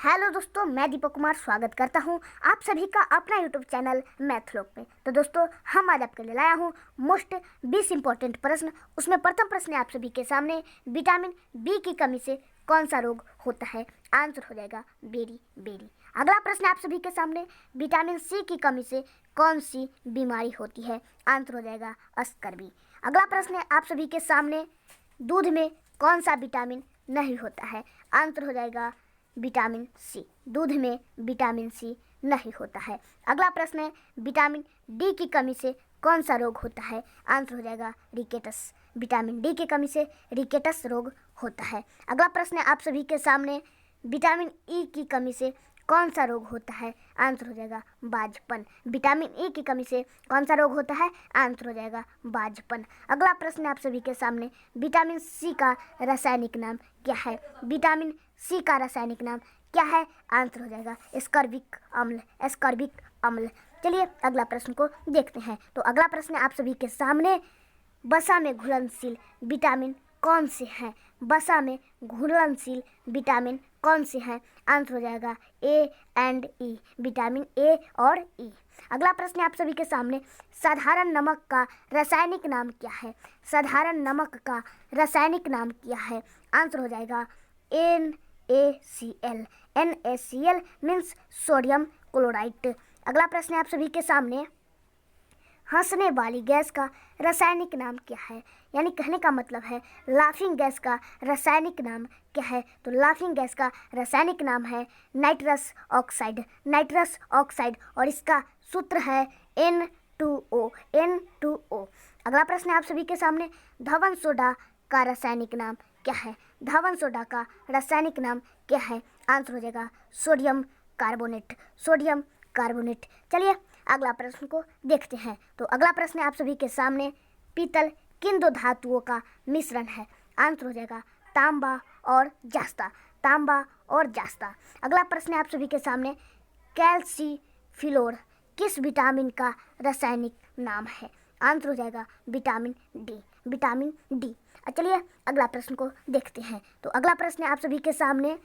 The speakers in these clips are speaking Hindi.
हेलो दोस्तों, मैं दीपक कुमार स्वागत करता हूं आप सभी का अपना यूट्यूब चैनल मैथलोक में। तो दोस्तों, हम आज आपके लिए लाया हूं मोस्ट 20 इंपॉर्टेंट प्रश्न। उसमें प्रथम प्रश्न है आप सभी के सामने, विटामिन बी की कमी से कौन सा रोग होता है? आंसर हो जाएगा बेरी बेरी। अगला प्रश्न है आप सभी के सामने, विटामिन सी की कमी से कौन सी बीमारी होती है? आंसर हो जाएगा स्कर्वी। अगला प्रश्न है आप सभी के सामने, दूध में कौन सा विटामिन नहीं होता है? आंसर हो जाएगा विटामिन सी। दूध में विटामिन सी नहीं होता है। अगला प्रश्न है, विटामिन डी की कमी से कौन सा रोग होता है? आंसर हो जाएगा रिकेटस। विटामिन डी की कमी से रिकेटस रोग होता है। अगला प्रश्न है आप सभी के सामने, विटामिन ई की कमी से कौन सा रोग होता है? आंसर हो जाएगा बाजपन। विटामिन ई की कमी से कौन सा रोग होता है? आंसर हो जाएगा बाजपन। अगला प्रश्न है आप सभी के सामने, विटामिन सी का रासायनिक नाम क्या है? विटामिन सी का रासायनिक नाम क्या है? आंसर हो जाएगा एस्कॉर्बिक अम्ल। एस्कॉर्बिक अम्ल। चलिए अगला प्रश्न को देखते हैं। तो अगला प्रश्न है आप सभी के सामने, वसा में घुलनशील विटामिन कौन से हैं? वसा में घुलनशील विटामिन कौन से हैं? आंसर हो जाएगा A and E. Vitamin A और ई। अगला प्रश्न है आप सभी के सामने, साधारण नमक का रासायनिक नाम क्या है? साधारण नमक का रासायनिक नाम क्या है? आंसर हो जाएगा NaCl। NaCl means sodium chloride. अगला प्रश्न है आप सभी के सामने, हंसने वाली गैस का रासायनिक नाम क्या है? यानी कहने का मतलब है लाफिंग गैस का रासायनिक नाम क्या है? तो लाफिंग गैस का रासायनिक नाम है नाइट्रस ऑक्साइड। Nitrous oxide. और इसका सूत्र है N2O। N2O। अगला प्रश्न है आप सभी के सामने, धवन सोडा का रासायनिक नाम क्या है? धवन सोडा का रासायनिक नाम क्या है? आंसर हो जाएगा सोडियम कार्बोनेट। Sodium carbonate. चलिए अगला प्रश्न को देखते हैं। तो अगला प्रश्न है आप सभी के सामने, पीतल किन दो धातुओं का मिश्रण है? आंसर हो जाएगा तांबा और जास्ता। तांबा और जास्ता। अगला प्रश्न है आप सभी के सामने, कैल्सीफिलोर किस विटामिन का रासायनिक नाम है? आंसर हो जाएगा विटामिन डी। Vitamin D. चलिए अगला प्रश्न को देखते हैं। तो अगला प्रश्न है आप सभी के सामने,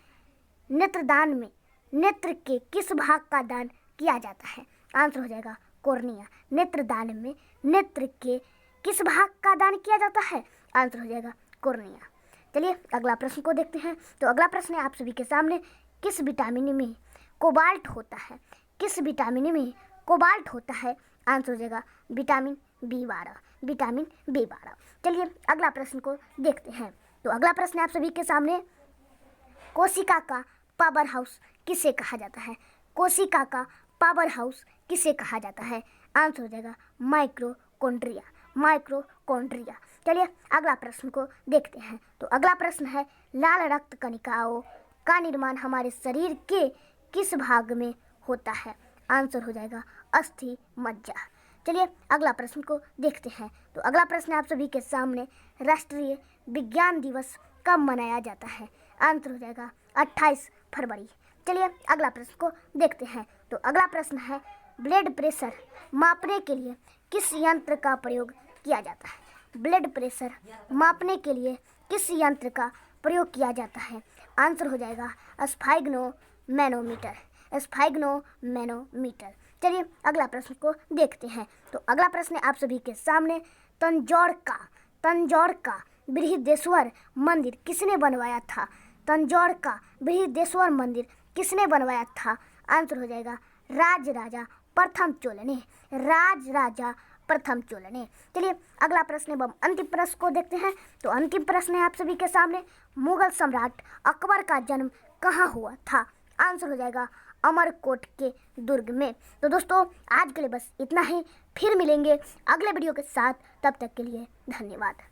नेत्रदान में नेत्र के किस भाग का दान किया जाता है? आंसर हो जाएगा कॉर्निया। नेत्रदान में नेत्र के किस भाग का दान किया जाता है? आंसर हो जाएगा कॉर्निया। चलिए अगला प्रश्न को देखते हैं। तो अगला प्रश्न है आप सभी के सामने, किस विटामिन में कोबाल्ट होता है? किस विटामिन में कोबाल्ट होता है? आंसर हो जाएगा विटामिन B12। Vitamin B12। चलिए अगला प्रश्न को देखते हैं। तो अगला प्रश्न है आप सभी के सामने, कोशिका का पावर हाउस किसे कहा जाता है? कोशिका का पावर हाउस किसे कहा जाता है? आंसर हो जाएगा माइक्रोकॉन्ड्रिया। माइक्रोकॉन्ड्रिया। चलिए अगला प्रश्न को देखते हैं। तो अगला प्रश्न है, लाल रक्त कणिकाओं का निर्माण हमारे शरीर के किस भाग में होता है? आंसर हो जाएगा अस्थि मज्जा। चलिए अगला प्रश्न को देखते हैं। तो अगला प्रश्न है आप सभी के सामने, राष्ट्रीय विज्ञान दिवस कब मनाया जाता है? आंसर हो जाएगा 28 फरवरी। चलिए अगला प्रश्न को देखते हैं। तो अगला प्रश्न है, ब्लड प्रेशर मापने के लिए किस यंत्र का प्रयोग किया जाता है? ब्लड प्रेशर मापने के लिए किस यंत्र का प्रयोग किया जाता है? आंसर हो जाएगा स्फाइग्नोमैनोमीटर। स्फाइग्नोमैनोमीटर। चलिए अगला प्रश्न को देखते हैं। तो अगला प्रश्न है आप सभी के सामने, तंजौर का बृहदेश्वर मंदिर किसने बनवाया था? तंजौर का बृहदेश्वर मंदिर किसने बनवाया था? आंसर हो जाएगा राजराजा प्रथम चोल ने। राजराजा प्रथम चोल ने। चलिए अगला प्रश्न एवं अंतिम प्रश्न को देखते हैं। तो अंतिम प्रश्न है आप सभी के सामने, मुगल सम्राट अकबर का जन्म कहाँ हुआ था? आंसर हो जाएगा अमरकोट के दुर्ग में। तो दोस्तों आज के लिए बस इतना ही, फिर मिलेंगे अगले वीडियो के साथ। तब तक के लिए धन्यवाद।